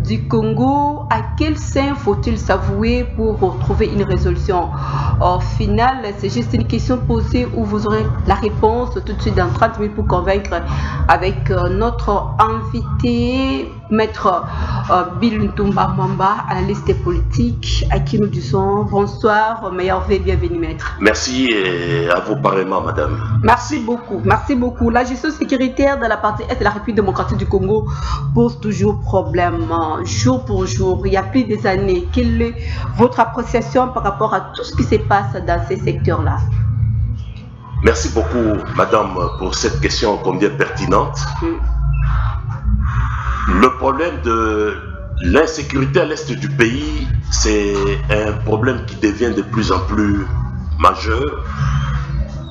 du Congo, à quel sein faut-il s'avouer pour trouver une résolution finale? C'est juste une question posée où vous aurez la réponse tout de suite dans 30 minutes pour convaincre avec notre invité, Maître Bill Ntumba Mwamba, analyste politique, à qui nous disons bonsoir, meilleur vœu, bienvenue Maître. Merci et à vous pareillement Madame. Merci beaucoup, merci beaucoup. La gestion sécuritaire de la partie est de la République démocratique du Congo pose toujours problème, jour pour jour. Il y a plus des années. Quelle est votre appréciation par rapport à tout ce qui se passe dans ces secteurs-là? Merci beaucoup Madame pour cette question combien pertinente. Le problème de l'insécurité à l'est du pays, c'est un problème qui devient de plus en plus majeur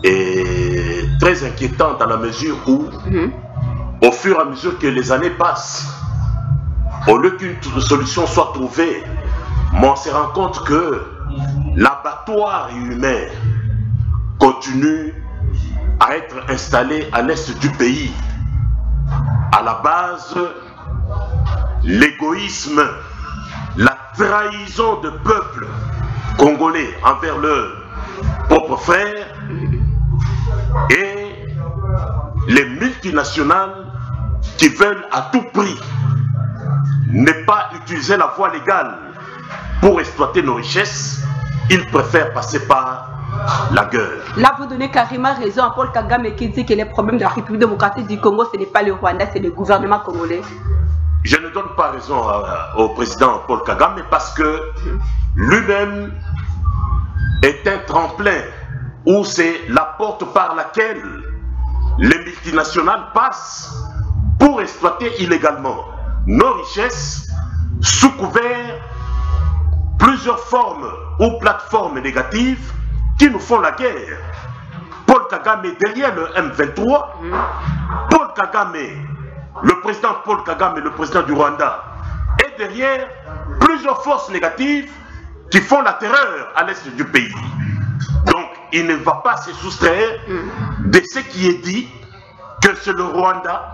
et très inquiétant dans la mesure où, au fur et à mesure que les années passent, au lieu qu'une solution soit trouvée, on se rend compte que l'abattoir humain continue à être installé à l'est du pays. À la base, l'égoïsme, la trahison de peuple congolais envers leurs propres frères et les multinationales qui veulent à tout prix ne pas utiliser la voie légale pour exploiter nos richesses, ils préfèrent passer par la gueule. Là, vous donnez carrément raison à Paul Kagame qui dit que les problèmes de la République démocratique du Congo, ce n'est pas le Rwanda, c'est le gouvernement congolais. Je ne donne pas raison au président Paul Kagame parce que lui-même est un tremplin où c'est la porte par laquelle les multinationales passent pour exploiter illégalement nos richesses sous couvert plusieurs formes ou plateformes négatives qui nous font la guerre. Paul Kagame est derrière le M23. Paul Kagame, le président Paul Kagame, le président du Rwanda, est derrière plusieurs forces négatives qui font la terreur à l'est du pays. Donc, il ne va pas se soustraire de ce qui est dit que c'est le Rwanda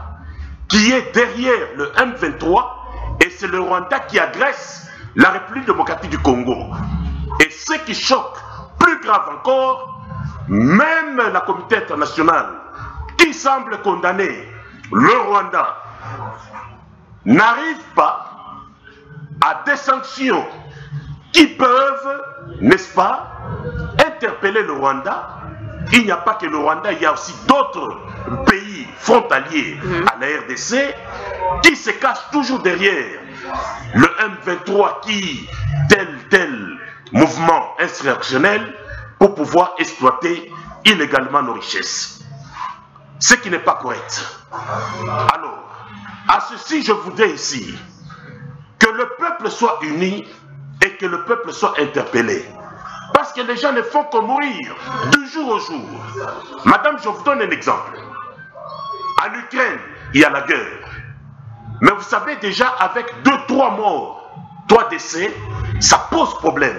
qui est derrière le M23 et c'est le Rwanda qui agresse la République démocratique du Congo. Et ce qui choque, plus grave encore, même la communauté internationale qui semble condamner le Rwanda n'arrive pas à des sanctions qui peuvent, n'est-ce pas, interpeller le Rwanda. Il n'y a pas que le Rwanda, il y a aussi d'autres pays frontaliers à la RDC qui se cachent toujours derrière le M23 qui, tel mouvement insurrectionnel, pour pouvoir exploiter illégalement nos richesses. Ce qui n'est pas correct. Alors, à ceci, je voudrais ici que le peuple soit uni et que le peuple soit interpellé. Parce que les gens ne font que mourir du jour au jour. Madame, je vous donne un exemple. En Ukraine, il y a la guerre. Mais vous savez déjà, avec 2-3 morts, 3 décès, ça pose problème.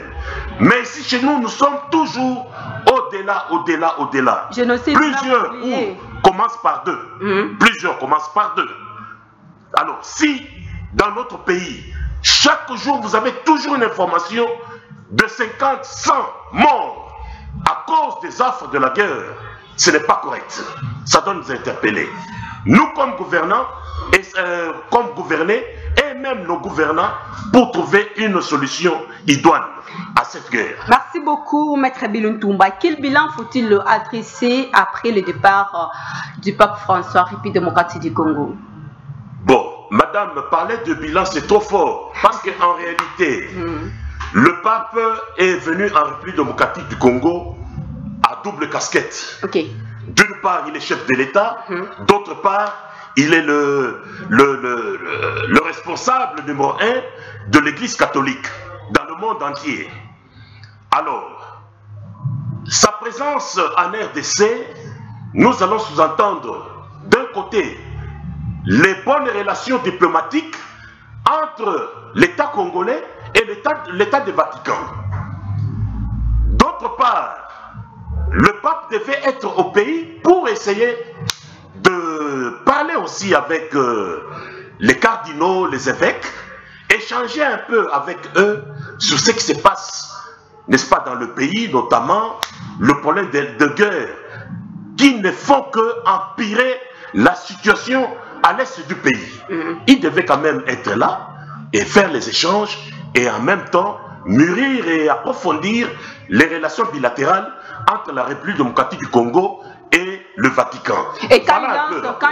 Mais ici, chez nous, nous sommes toujours au-delà. Plusieurs commencent par 2. Plusieurs commencent par 2. Alors, si dans notre pays, chaque jour, vous avez toujours une information de 50, 100 morts à cause des affres de la guerre, ce n'est pas correct. Ça doit nous interpeller. Nous, comme gouvernants, et comme gouvernés, et même nos gouvernants, pour trouver une solution idoine à cette guerre. Merci beaucoup, Maître Bill Ntumba. Quel bilan faut-il adresser après le départ du pape François, République démocratique du Congo? Bon, madame, parler de bilan, c'est trop fort. Parce qu'en réalité, le pape est venu en République démocratique du Congo à double casquette. D'une part, il est chef de l'État. D'autre part, il est le responsable numéro 1 de l'Église catholique dans le monde entier. Alors, sa présence en RDC, nous allons sous-entendre d'un côté les bonnes relations diplomatiques entre l'État congolais et l'État du Vatican. D'autre part, le pape devait être au pays pour essayer de parler aussi avec les cardinaux, les évêques, échanger un peu avec eux sur ce qui se passe, n'est-ce pas, dans le pays, notamment le problème de guerre, qui ne font que empirer la situation à l'est du pays. Ils devaient quand même être là et faire les échanges et en même temps mûrir et approfondir les relations bilatérales entre la République démocratique du Congo et le Vatican. Et quand,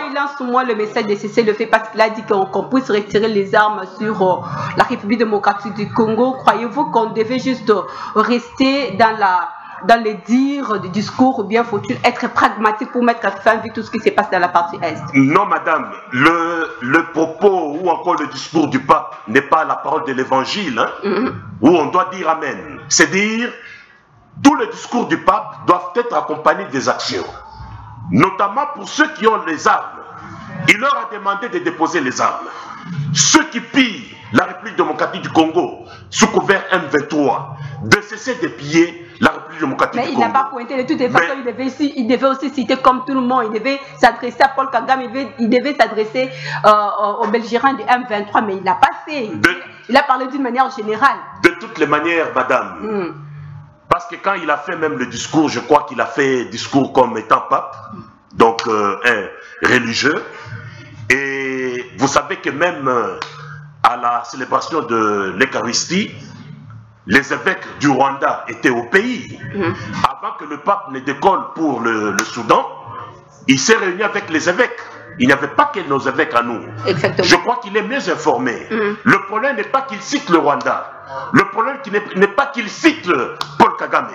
il lance au moins le message de cesser le fait, parce qu'il a dit qu'on puisse retirer les armes sur la République démocratique du Congo, croyez-vous qu'on devait juste rester dans les dires du discours, ou bien faut-il être pragmatique pour mettre fin à tout ce qui se passe dans la partie Est? Non, madame, le propos ou encore le discours du pape n'est pas la parole de l'évangile, hein, où on doit dire Amen. C'est dire, tous les discours du pape doivent être accompagnés des actions, notamment pour ceux qui ont les armes. Il leur a demandé de déposer les armes. Ceux qui pillent la République démocratique du Congo sous couvert M23, de cesser de piller la République démocratique du Congo. Mais il n'a pas pointé de toutes les façons, il devait aussi citer comme tout le monde, il devait s'adresser à Paul Kagame, il devait s'adresser aux belligérants du M23, mais il n'a pas fait. Il a parlé d'une manière générale. De toutes les manières, madame. Parce que quand il a fait même le discours, je crois qu'il a fait discours comme étant pape, donc un religieux. Et vous savez que même à la célébration de l'Eucharistie, les évêques du Rwanda étaient au pays. Avant que le pape ne décolle pour le Soudan, il s'est réuni avec les évêques. Il n'y avait pas que nos évêques à nous. Exactement. Je crois qu'il est mieux informé. Le problème n'est pas qu'il cite le Rwanda. Le problème n'est pas qu'il cite Paul Kagame.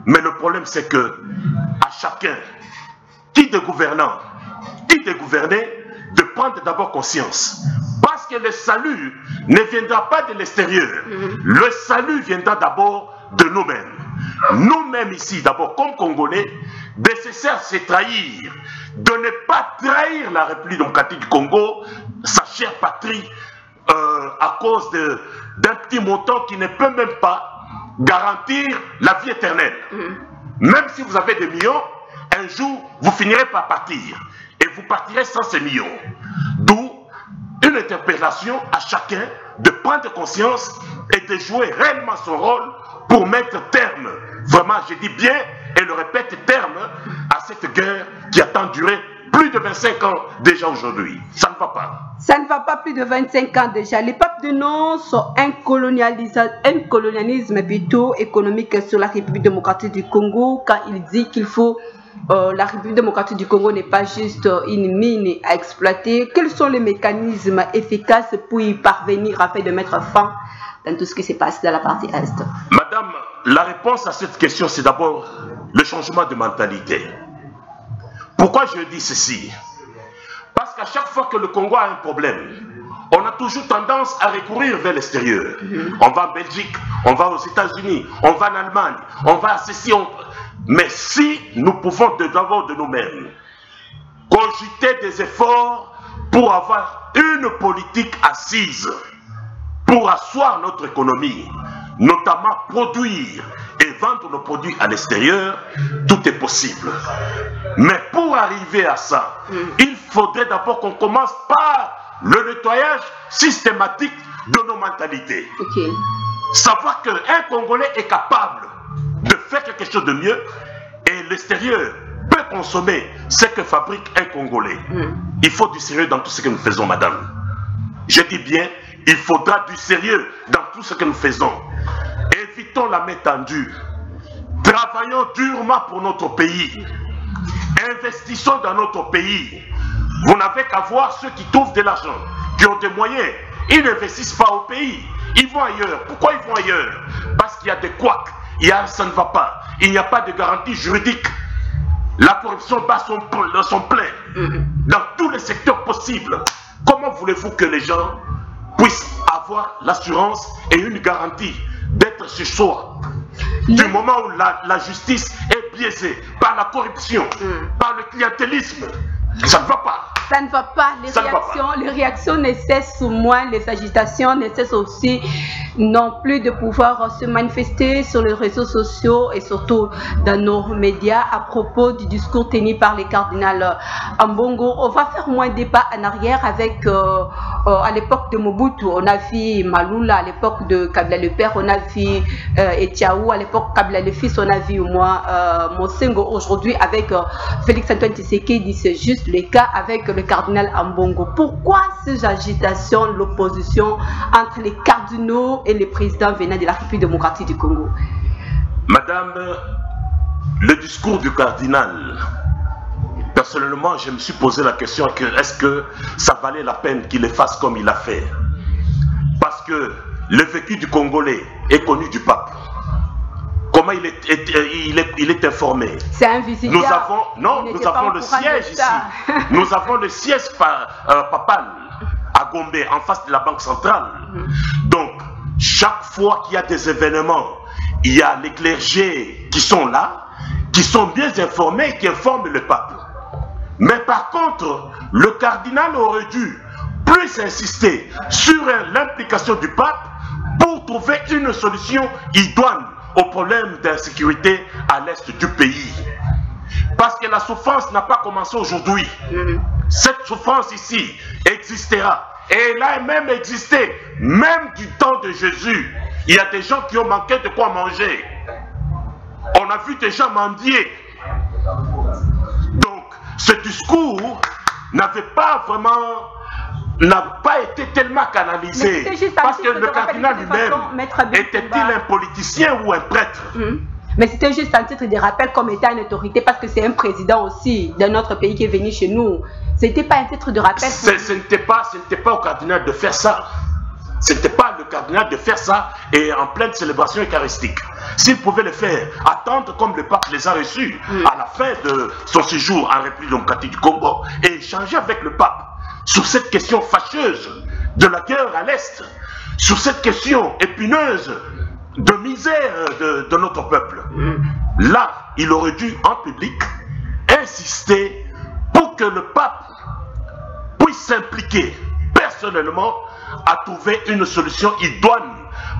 Mais le problème c'est que à chacun, qui de gouvernant, qui de gouverné, de prendre d'abord conscience. Parce que le salut ne viendra pas de l'extérieur. Le salut viendra d'abord de nous-mêmes. Nous-mêmes ici, d'abord comme Congolais, de cesser à se trahir, de ne pas trahir la République démocratique du Congo, sa chère patrie, à cause d'un petit montant qui ne peut même pas garantir la vie éternelle. Même si vous avez des millions, un jour, vous finirez par partir. Et vous partirez sans ces millions. D'où une interpellation à chacun de prendre conscience et de jouer réellement son rôle pour mettre terme, vraiment je dis bien et le répète, terme à cette guerre qui a tant duré plus de 25 ans déjà aujourd'hui. Ça ne va pas. Ça ne va pas plus de 25 ans déjà. Les papes dénoncent un colonialisme plutôt économique sur la République démocratique du Congo quand il dit qu'il faut... la République démocratique du Congo n'est pas juste une mine à exploiter. Quels sont les mécanismes efficaces pour y parvenir afin de mettre fin dans tout ce qui se passe dans la partie Est? Madame, la réponse à cette question, c'est d'abord le changement de mentalité. Pourquoi je dis ceci? Parce qu'à chaque fois que le Congo a un problème, on a toujours tendance à recourir vers l'extérieur. On va en Belgique, on va aux États-Unis, on va en Allemagne, on va à ceci, mais si nous pouvons d'abord de nous-mêmes cogiter des efforts pour avoir une politique assise, pour asseoir notre économie, notamment produire et vendre nos produits à l'extérieur, tout est possible. Mais pour arriver à ça, il faudrait d'abord qu'on commence par le nettoyage systématique de nos mentalités. Savoir qu'un Congolais est capable de faire quelque chose de mieux et l'extérieur peut consommer ce que fabrique un Congolais. Il faut du sérieux dans tout ce que nous faisons, madame. Je dis bien, il faudra du sérieux dans tout ce que nous faisons. Évitons la main tendue. Travaillons durement pour notre pays. Investissons dans notre pays. Vous n'avez qu'à voir ceux qui trouvent de l'argent, qui ont des moyens. Ils n'investissent pas au pays. Ils vont ailleurs. Pourquoi ils vont ailleurs? Parce qu'il y a des couacs. Ça ne va pas. Il n'y a pas de garantie juridique. La corruption bat son plein dans tous les secteurs possibles. Comment voulez-vous que les gens puissent avoir l'assurance et une garantie d'être sur soi? Du moment où la justice est biaisée par la corruption, par le clientélisme, ça ne va pas. Ça ne va pas. Les réactions ne cessent moins, les agitations ne cessent aussi n'ont plus de pouvoir se manifester sur les réseaux sociaux et surtout dans nos médias à propos du discours tenu par le cardinal Ambongo. On va faire moins de pas en arrière avec, à l'époque de Mobutu, on a vu Malula, à l'époque de Kabila le père, on a vu Etiaou, à l'époque Kabila le fils, on a vu moi Monsengo. Aujourd'hui avec Félix Antoine Tshisekedi, c'est juste le cas avec le cardinal Ambongo. Pourquoi ces agitations, l'opposition entre les cardinaux et les présidents venant de la République démocratique du Congo? Madame, le discours du cardinal, personnellement, je me suis posé la question que est-ce que ça valait la peine qu'il le fasse comme il l'a fait? Parce que le vécu du Congolais est connu du pape. Comment il est informé? C'est invisible. Nous avons le siège ici. Nous avons le siège papal à Gombe, en face de la Banque centrale. Donc, chaque fois qu'il y a des événements, il y a les clergés qui sont là, qui sont bien informés, qui informent le pape. Mais par contre, le cardinal aurait dû plus insister sur l'implication du pape pour trouver une solution idoine au problème d'insécurité à l'est du pays. Parce que la souffrance n'a pas commencé aujourd'hui. Cette souffrance ici existera. Et elle a même existé, même du temps de Jésus. Il y a des gens qui ont manqué de quoi manger. On a vu des gens mendier. Donc, ce discours n'avait pas vraiment, n'a pas été tellement canalisé. Parce que le cardinal lui-même, était-il un politicien ou un prêtre? Mais c'était juste un titre de rappel comme étant une autorité, parce que c'est un président aussi d'un autre pays qui est venu chez nous. C'était pas un titre de rappel. Ce n'était pas au cardinal de faire ça. Ce n'était pas le cardinal de faire ça et en pleine célébration eucharistique. S'il pouvait le faire, attendre comme le pape les a reçus à la fin de son séjour en République démocratique du Congo et échanger avec le pape sur cette question fâcheuse de la guerre à l'Est, sur cette question épineuse de misère de notre peuple. Là, il aurait dû en public insister pour que le pape puisse s'impliquer personnellement à trouver une solution idoine,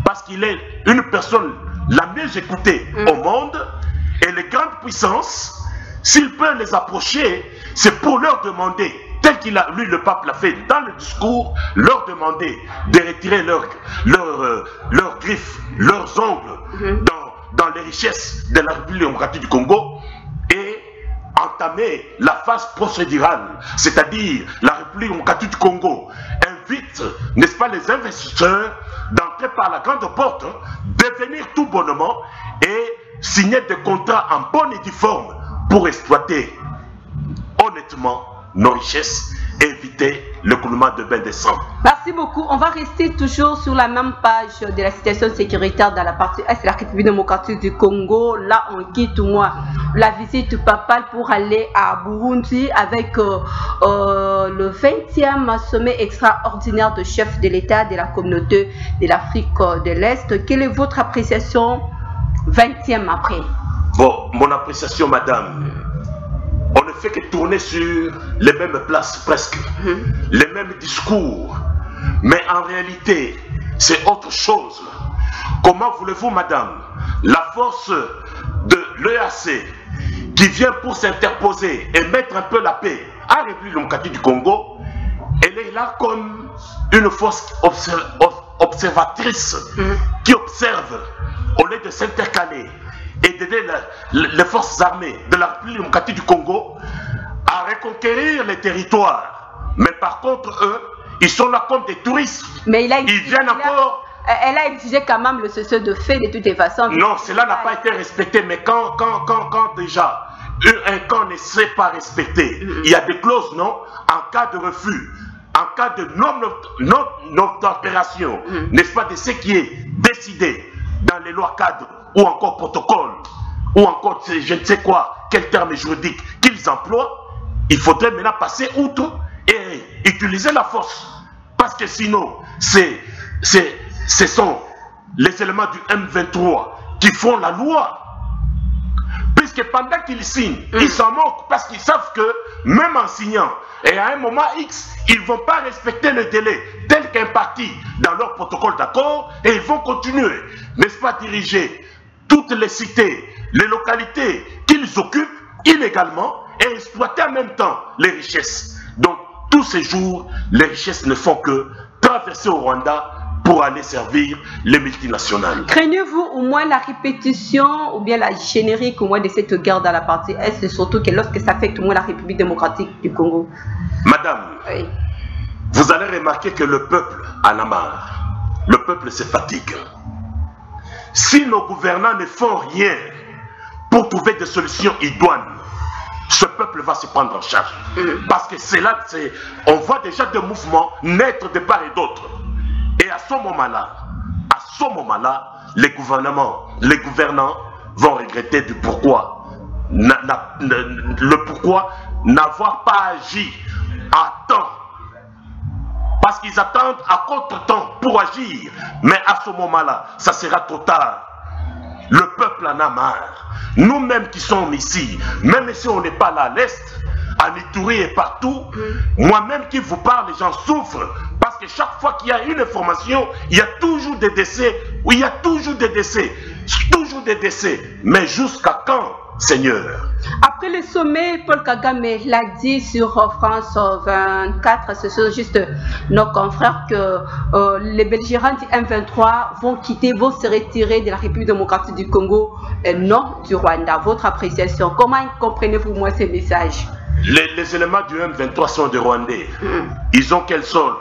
parce qu'il est une personne la mieux écoutée au monde, et les grandes puissances, s'il peut les approcher, c'est pour leur demander, tel qu'il a, lui le pape l'a fait dans le discours, leur demander de retirer leurs griffes, leurs ongles dans les richesses de la République démocratique du Congo et entamer la phase procédurale, c'est-à-dire la République démocratique du Congo invite, n'est-ce pas, les investisseurs d'entrer par la grande porte, de venir tout bonnement et signer des contrats en bonne et due forme pour exploiter honnêtement nos richesses, éviter le coulement de bain de sang. Merci beaucoup. On va rester toujours sur la même page de la situation sécuritaire dans la partie est de la République démocratique du Congo. Là, on quitte la visite papale pour aller à Burundi avec le 20e sommet extraordinaire de chefs de l'État de la communauté de l'Afrique de l'Est. Quelle est votre appréciation 20e après? Bon, mon appréciation, madame, on ne fait que tourner sur les mêmes places presque, les mêmes discours, mais en réalité, c'est autre chose. Comment voulez-vous, madame, la force de l'EAC qui vient pour s'interposer et mettre un peu la paix à la République démocratique du Congo, elle est là comme une force observatrice qui observe au lieu de s'intercaler et d'aider les forces armées de la République démocratique du Congo à reconquérir les territoires. Mais par contre, eux, ils sont là comme des touristes. Mais ils viennent encore... Elle a exigé quand même le cessez de fait de toutes les façons. Non, cela n'a pas été respecté. Mais quand déjà un camp ne serait pas respecté, il y a des clauses, non? En cas de refus, en cas de non-opération, n'est-ce pas, de ce qui est décidé dans les lois cadres ou encore protocole, ou encore je ne sais quoi, quel terme juridique qu'ils emploient, il faudrait maintenant passer outre et utiliser la force. Parce que sinon, ce sont les éléments du M23 qui font la loi. Puisque Puisque pendant qu'ils signent, ils s'en moquent parce qu'ils savent que même en signant, et à un moment X, ils ne vont pas respecter le délai tel qu'imparti dans leur protocole d'accord et ils vont continuer, n'est-ce pas, diriger toutes les cités, les localités qu'ils occupent illégalement et exploiter en même temps les richesses. Donc, tous ces jours, les richesses ne font que traverser au Rwanda pour aller servir les multinationales. Craignez-vous au moins la répétition ou bien la générique au moins de cette guerre dans la partie Est, surtout que lorsque ça affecte au moins la République démocratique du Congo? Madame, oui. Vous allez remarquer que le peuple en a marre. Le peuple se fatigue. Si nos gouvernants ne font rien pour trouver des solutions idoines, ce peuple va se prendre en charge. Parce que c'est là, on voit déjà des mouvements naître de part et d'autre. Et à ce moment-là, les gouvernants vont regretter du pourquoi, le pourquoi n'avoir pas agi à temps. Parce qu'ils attendent à contre-temps pour agir. Mais à ce moment-là, ça sera trop tard. Le peuple en a marre. Nous-mêmes qui sommes ici, même si on n'est pas là à l'Est, à Ituri et partout, moi-même qui vous parle, les gens souffrent. Parce que chaque fois qu'il y a une information, il y a toujours des décès. Oui, il y a toujours des décès. Toujours des décès. Mais jusqu'à quand, Seigneur? Après le sommet, Paul Kagame l'a dit sur France 24, ce sont juste nos confrères que les belligérants du M23 vont se retirer de la République démocratique du Congo et non du Rwanda. Votre appréciation, comment comprenez-vous moi ces messages? Les éléments du M23 sont des Rwandais. Ils ont quel sol?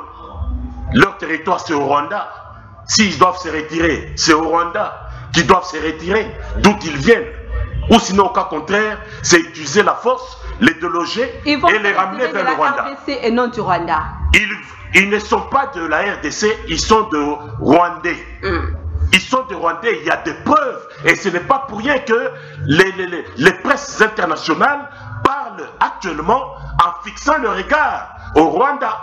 Leur territoire c'est au Rwanda. S'ils doivent se retirer, c'est au Rwanda qu'ils doivent se retirer, d'où ils viennent. Ou sinon, au cas contraire, c'est utiliser la force, les déloger et les ramener vers le Rwanda. RDC et non du Rwanda. Ils ne sont pas de la RDC, ils sont de Rwandais. Ils sont de Rwandais, il y a des preuves. Et ce n'est pas pour rien que les presses internationales parlent actuellement en fixant le regard au Rwanda.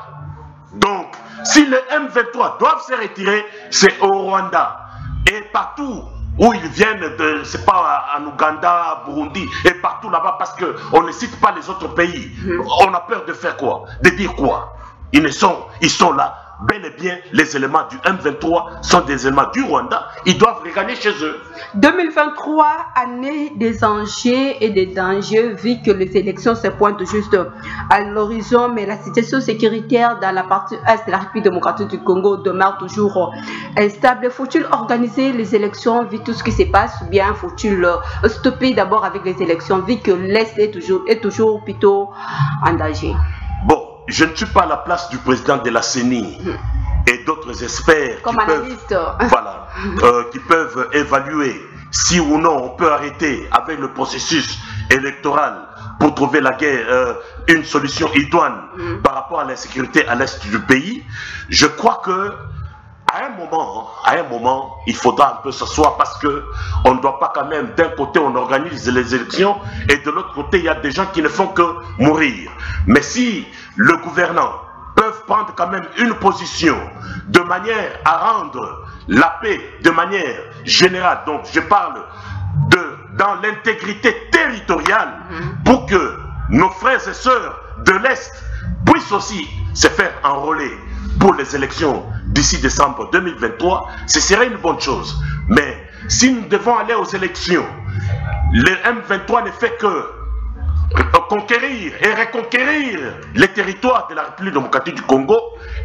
Donc, si les M23 doivent se retirer, c'est au Rwanda. Et partout où ils viennent, c'est pas en Ouganda, Burundi, et partout là-bas, parce qu'on ne cite pas les autres pays. On a peur de faire quoi? De dire quoi? Ils sont là. Bel et bien, les éléments du M23 sont des éléments du Rwanda. Ils doivent regagner chez eux. 2023, année des enjeux et des dangers, vu que les élections se pointent juste à l'horizon, mais la situation sécuritaire dans la partie est de la République démocratique du Congo demeure toujours instable. Faut-il organiser les élections, vu tout ce qui se passe, ou bien faut-il stopper d'abord avec les élections, vu que l'Est est toujours plutôt en danger? Bon. Je ne suis pas à la place du président de la CENI et d'autres experts qui peuvent évaluer si ou non on peut arrêter avec le processus électoral pour trouver la guerre une solution idoine par rapport à l'insécurité à l'est du pays. Je crois que à un moment, il faudra un peu s'asseoir parce que on ne doit pas quand même, d'un côté on organise les élections et de l'autre côté il y a des gens qui ne font que mourir. Mais si le gouvernement peut prendre quand même une position de manière à rendre la paix de manière générale, donc je parle dans l'intégrité territoriale pour que nos frères et sœurs de l'Est puissent aussi se faire enrôler pour les élections d'ici décembre 2023, ce serait une bonne chose. Mais si nous devons aller aux élections, le M23 ne fait que conquérir et reconquérir les territoires de la République démocratique du Congo,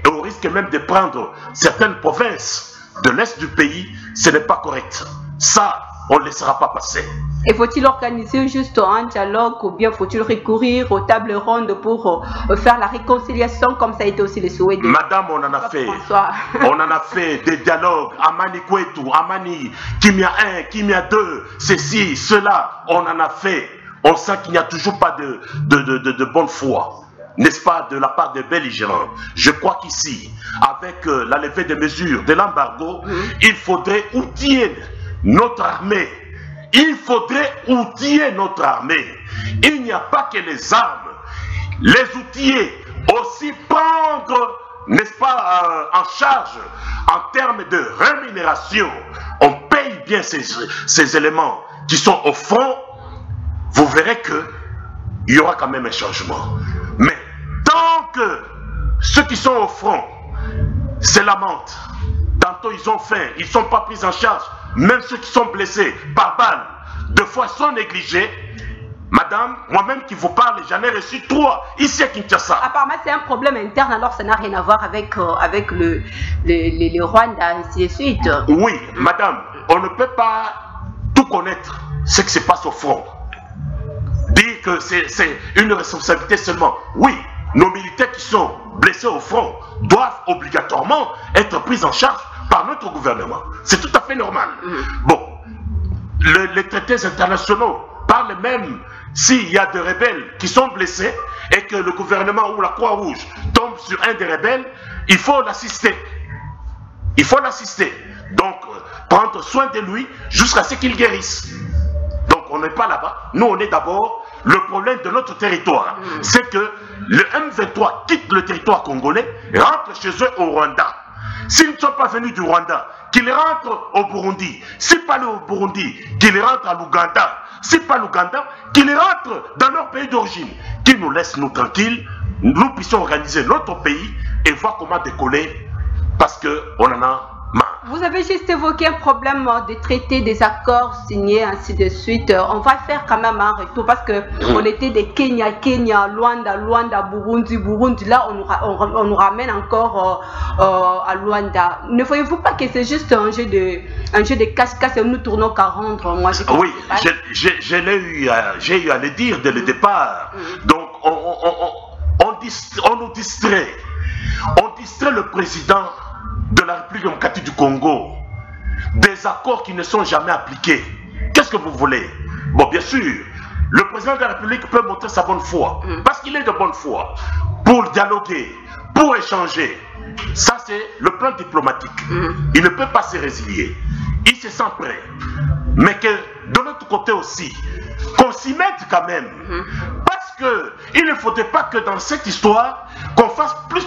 et on risque même de prendre certaines provinces de l'Est du pays, ce n'est pas correct. Ça, on ne laissera pas passer. Et faut-il organiser juste un dialogue ou bien faut-il recourir aux tables rondes pour faire la réconciliation comme ça a été aussi le souhait de Madame, on en a fait. On en a fait des dialogues. Amani Kwetu, Amani, Kimia 1, Kimia 2, ceci, cela, on en a fait. On sent qu'il n'y a toujours pas de bonne foi, n'est-ce pas, de la part des belligérants. Je crois qu'ici, avec la levée des mesures de l'embargo, il faudrait outiller notre armée. Il faudrait outiller notre armée. Il n'y a pas que les armes. Les outiller, aussi prendre, n'est-ce pas, en charge en termes de rémunération. On paye bien ces éléments qui sont au front vous verrez qu'il y aura quand même un changement. Mais tant que ceux qui sont au front se lamentent, tantôt ils ont faim, ils ne sont pas pris en charge, même ceux qui sont blessés par balle, 2 fois sont négligés. Madame, moi-même qui vous parle, j'en ai reçu 3 ici à Kinshasa. Apparemment, c'est un problème interne, alors ça n'a rien à voir avec, le Rwanda, ainsi de suite. Oui, madame, on ne peut pas tout connaître ce qui se passe au front. Dire que c'est une responsabilité seulement. Oui, nos militaires qui sont blessés au front doivent obligatoirement être pris en charge par notre gouvernement. C'est tout à fait normal. Bon, les traités internationaux parlent même s'il y a des rebelles qui sont blessés et que le gouvernement ou la Croix-Rouge tombe sur un des rebelles, il faut l'assister. Il faut l'assister. Donc, prendre soin de lui jusqu'à ce qu'il guérisse. Donc, on n'est pas là-bas. Nous, on est d'abord le problème de notre territoire. C'est que le M23 quitte le territoire congolais, rentre chez eux au Rwanda. S'ils ne sont pas venus du Rwanda, qu'ils rentrent au Burundi. Si pas au Burundi, qu'ils rentrent à l'Ouganda. Si pas l'Ouganda, qu'ils rentrent dans leur pays d'origine. Qu'ils nous laissent nous tranquilles, nous puissions organiser notre pays et voir comment décoller parce qu'on en a marre. Vous avez juste évoqué un problème de traité, des accords signés, ainsi de suite. On va faire quand même un retour parce qu'on était des Kenya, Luanda, Burundi. Là, on nous ramène encore à Luanda. Ne voyez-vous pas que c'est juste un jeu de cache-cache et nous tournons qu'à rendre? Moi, oui, j'ai eu à le dire dès le départ. Donc, on nous distrait. On distrait le président de la République démocratique du Congo des accords qui ne sont jamais appliqués. Qu'est-ce que vous voulez? Bon, bien sûr, le président de la République peut montrer sa bonne foi, parce qu'il est de bonne foi, pour dialoguer, pour échanger. Ça, c'est le plan diplomatique. Il ne peut pas se résilier. Il se sent prêt. Mais que de l'autre côté aussi, qu'on s'y mette quand même. Parce qu'il ne faudrait pas que dans cette histoire, qu'on fasse plus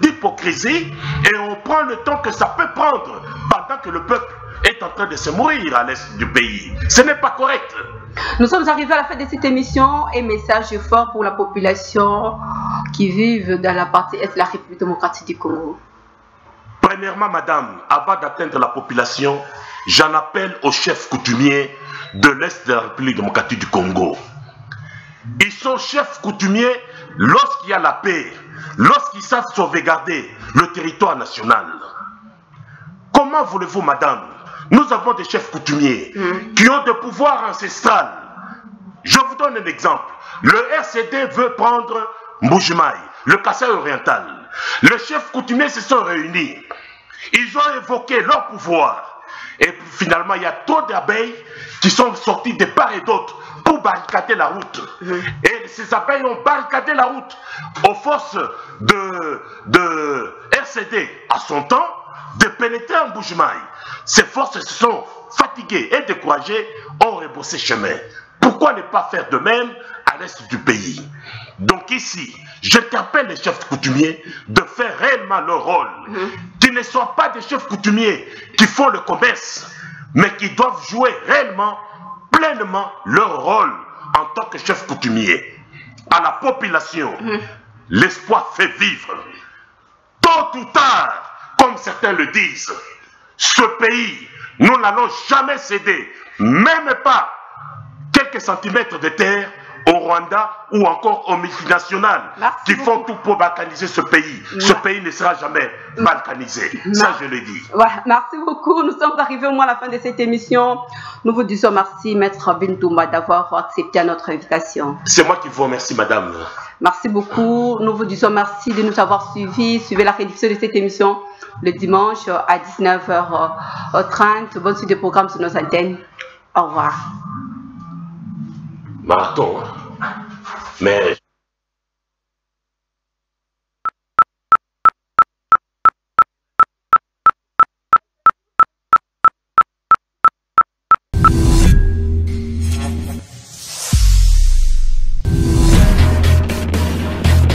d'hypocrisie et on prend le temps que ça peut prendre pendant que le peuple est en train de se mourir à l'est du pays. Ce n'est pas correct. Nous sommes arrivés à la fin de cette émission. Un message fort pour la population qui vit dans la partie est de la République démocratique du Congo. Premièrement, madame, avant d'atteindre la population, j'en appelle aux chefs coutumiers de l'Est de la République démocratique du Congo. Ils sont chefs coutumiers lorsqu'il y a la paix, lorsqu'ils savent sauvegarder le territoire national. Comment voulez-vous, madame? Nous avons des chefs coutumiers qui ont des pouvoirs ancestraux. Je vous donne un exemple. Le RCD veut prendre Mbujimaï, le Kasaï oriental. Les chefs coutumiers se sont réunis. Ils ont évoqué leur pouvoir. Et finalement, il y a trop d'abeilles qui sont sorties de part et d'autre pour barricader la route. Et ces abeilles ont barricadé la route aux forces de RCD à son temps de pénétrer en Mbujimaï. Ces forces se sont fatiguées et découragées, ont rebroussé chemin. Pourquoi ne pas faire de même à l'est du pays? Donc ici, j'interpelle les chefs coutumiers de faire réellement leur rôle. Qu'ils ne soient pas des chefs coutumiers qui font le commerce, mais qui doivent jouer réellement, pleinement leur rôle en tant que chefs coutumiers. À la population, l'espoir fait vivre. Tôt ou tard, comme certains le disent, ce pays, nous n'allons jamais céder, même pas quelques centimètres de terre au Rwanda ou encore aux multinationales qui font tout pour balkaniser ce pays. Ce pays ne sera jamais balkanisé. Ça, je le dis. Ouais, merci beaucoup. Nous sommes arrivés au moins à la fin de cette émission. Nous vous disons merci, Maître Bintoumba, d'avoir accepté notre invitation. C'est moi qui vous remercie, madame. Merci beaucoup. Nous vous disons merci de nous avoir suivis. Suivez la rédition de cette émission le dimanche à 19h30. Bonne suite de programme sur nos antennes. Au revoir. Marathon, hein? Mais